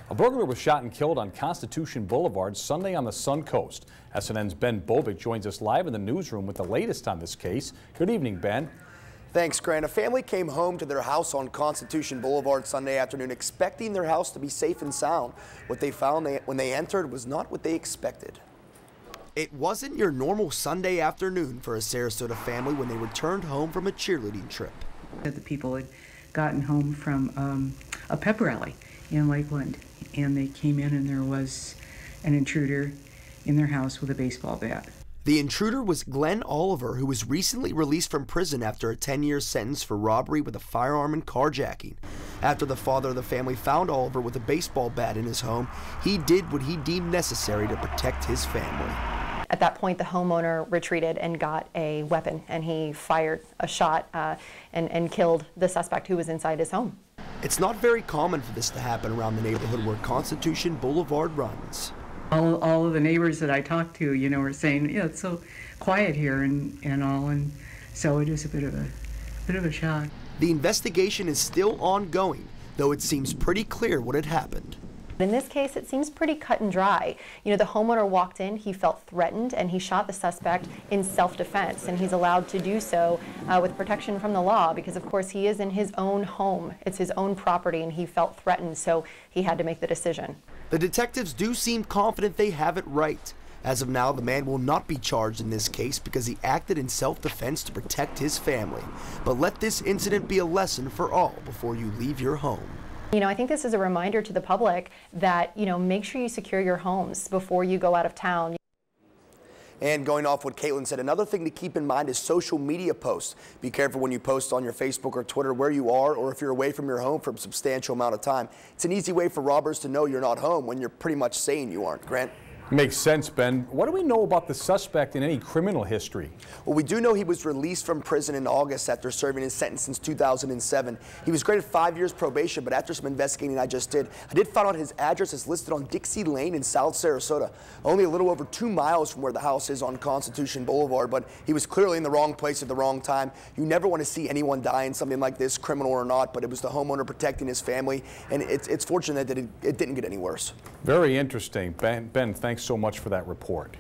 A burglar was shot and killed on Constitution Boulevard Sunday on the Suncoast. SNN's Ben Blvd joins us live in the newsroom with the latest on this case. Good evening, Ben. Thanks, Grant. A family came home to their house on Constitution Boulevard Sunday afternoon expecting their house to be safe and sound. What they found when they entered was not what they expected. It wasn't your normal Sunday afternoon for a Sarasota family when they returned home from a cheerleading trip. The people had gotten home from a pep rally in Lakeland, and they came in and there was an intruder in their house with a baseball bat. The intruder was Glenn Oliver, who was recently released from prison after a 10-year sentence for robbery with a firearm and carjacking. After the father of the family found Oliver with a baseball bat in his home, he did what he deemed necessary to protect his family. At that point, the homeowner retreated and got a weapon, and he fired a shot and killed the suspect who was inside his home. It's not very common for this to happen around the neighborhood where Constitution Boulevard runs. All of the neighbors that I talked to, you know, were saying, yeah, it's so quiet here and all, and so it is a bit of a shock. The investigation is still ongoing, though it seems pretty clear what had happened. In this case, it seems pretty cut and dry. You know, the homeowner walked in, he felt threatened, and he shot the suspect in self-defense, and he's allowed to do so with protection from the law because, of course, he is in his own home. It's his own property, and he felt threatened, so he had to make the decision. The detectives do seem confident they have it right. As of now, the man will not be charged in this case because he acted in self-defense to protect his family. But let this incident be a lesson for all before you leave your home. You know, I think this is a reminder to the public that, you know, make sure you secure your homes before you go out of town. And going off what Caitlin said, another thing to keep in mind is social media posts. Be careful when you post on your Facebook or Twitter where you are or if you're away from your home for a substantial amount of time. It's an easy way for robbers to know you're not home when you're pretty much saying you aren't. Grant? Makes sense, Ben. What do we know about the suspect and any criminal history? Well, we do know he was released from prison in August after serving his sentence since 2007. He was granted 5 years probation, but after some investigating I did find out his address is listed on Dixie Lane in South Sarasota, only a little over 2 miles from where the house is on Constitution Boulevard, but he was clearly in the wrong place at the wrong time. You never want to see anyone die in something like this, criminal or not, but it was the homeowner protecting his family, and it's fortunate that it didn't get any worse. Very interesting. Ben, thanks so much for that report.